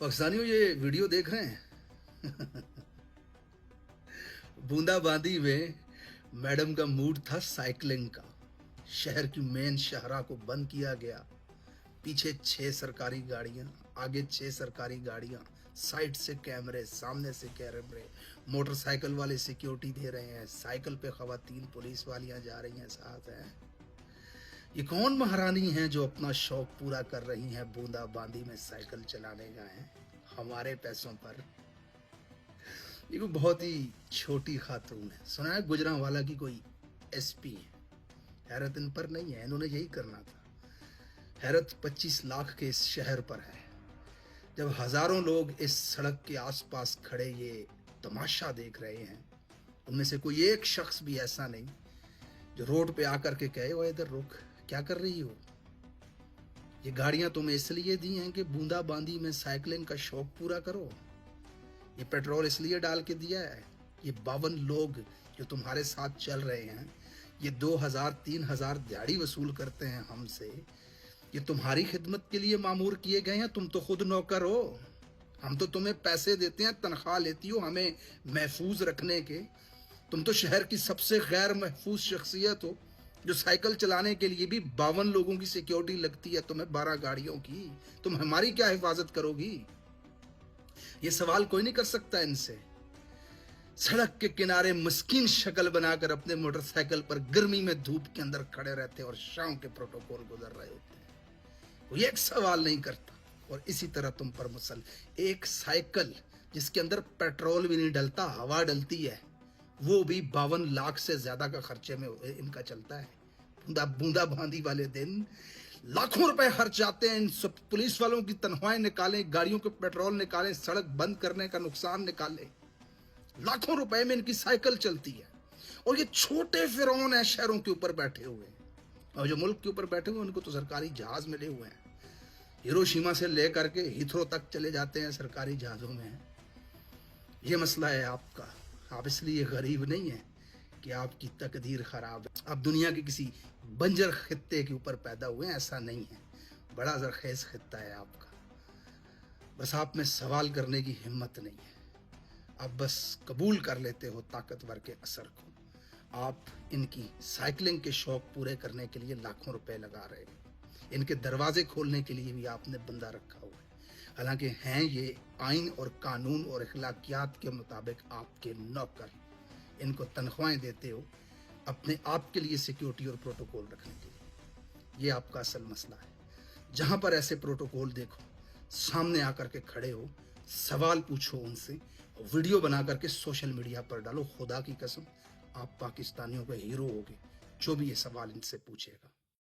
पाकिस्तानियों ये वीडियो देख रहे हैं? बूंदाबांदी में मैडम का मूड था साइकिलिंग का। शहर की मेन शाहरा को बंद किया गया। पीछे 6 सरकारी गाड़ियां, आगे 6 सरकारी गाड़ियां, साइड से कैमरे, सामने से कैमरे, मोटरसाइकिल वाले सिक्योरिटी दे रहे हैं, साइकिल पे खवातीन पुलिस वालियां जा रही हैं साथ हैं। ये कौन महारानी हैं जो अपना शौक पूरा कर रही हैं बूंदाबांदी में साइकिल चलाने का है हमारे पैसों पर। ये कोई बहुत ही छोटी खातून है, सुना है गुजरांवाला की कोई एसपी है। हैरत इन पर नहीं है, इन्होंने यही करना था। हैरत 25 लाख के इस शहर पर है। जब हजारों लोग इस सड़क के आसपास खड़े ये तमाशा देख रहे हैं, उनमें से कोई एक शख्स भी ऐसा नहीं जो रोड पे आकर के कहे वो इधर रुक, क्या कर रही हो? ये गाड़ियां तुम्हें इसलिए दी हैं कि बूंदाबांदी में साइकिलिंग का शौक पूरा करो। ये पेट्रोल इसलिए डाल के दिया है। ये 52 लोग जो तुम्हारे साथ चल रहे हैं, ये 2000-3000 दिहाड़ी वसूल करते हैं हमसे। ये तुम्हारी खिदमत के लिए मामूर किए गए हैं, तुम तो खुद नौकर हो। हम तो तुम्हें पैसे देते हैं, तनख्वाह लेती हो हमें महफूज रखने के। तुम तो शहर की सबसे गैर महफूज शख्सियत हो जो साइकिल चलाने के लिए भी 52 लोगों की सिक्योरिटी लगती है, तुम्हें 12 गाड़ियों की। तुम हमारी क्या हिफाजत करोगी? ये सवाल कोई नहीं कर सकता इनसे। सड़क के किनारे मस्कीन शक्ल बनाकर अपने मोटरसाइकिल पर गर्मी में धूप के अंदर खड़े रहते और शाम के प्रोटोकॉल गुजर रहे होते हैं। कोई एक सवाल नहीं करता। और इसी तरह तुम पर मुसल एक साइकिल जिसके अंदर पेट्रोल भी नहीं डलता, हवा डलती है, वो भी 52 लाख से ज्यादा का खर्चे में इनका चलता है। बूंदाबांदी वाले दिन लाखों रुपए खर्च जाते हैं इन सब पुलिस वालों की तनख्वाहें निकालें, गाड़ियों के पेट्रोल निकालें, सड़क बंद करने का नुकसान निकालें। लाखों रुपए में इनकी साइकिल चलती है। और ये छोटे फिरौन है शहरों के ऊपर बैठे हुए हैं, और जो मुल्क के ऊपर बैठे हुए हैं उनको तो सरकारी जहाज मिले हुए हैं। हिरोशिमा से लेकर के हीथ्रो तक चले जाते हैं सरकारी जहाजों में। ये मसला है आपका। आप इसलिए गरीब नहीं हैं कि आपकी तकदीर खराब है, आप दुनिया के किसी बंजर खित्ते के ऊपर पैदा हुए हैं, ऐसा नहीं है। बड़ा जरखेज खित्ता है आपका। बस आप में सवाल करने की हिम्मत नहीं है। आप बस कबूल कर लेते हो ताकतवर के असर को। आप इनकी साइकिलिंग के शौक पूरे करने के लिए लाखों रुपए लगा रहे हैं। इनके दरवाजे खोलने के लिए भी आपने बंदा रखा हुआ है। हालांकि हैं ये आइन और कानून और अखलाकियात के मुताबिक आपके नौकर। इनको तनख्वाहें देते हो अपने आप के लिए सिक्योरिटी और प्रोटोकॉल रखने के लिए। ये आपका असल मसला है। जहां पर ऐसे प्रोटोकॉल देखो, सामने आकर के खड़े हो, सवाल पूछो उनसे, वीडियो बना करके सोशल मीडिया पर डालो। खुदा की कसम आप पाकिस्तानियों के हीरो होगे जो भी ये सवाल इनसे पूछेगा।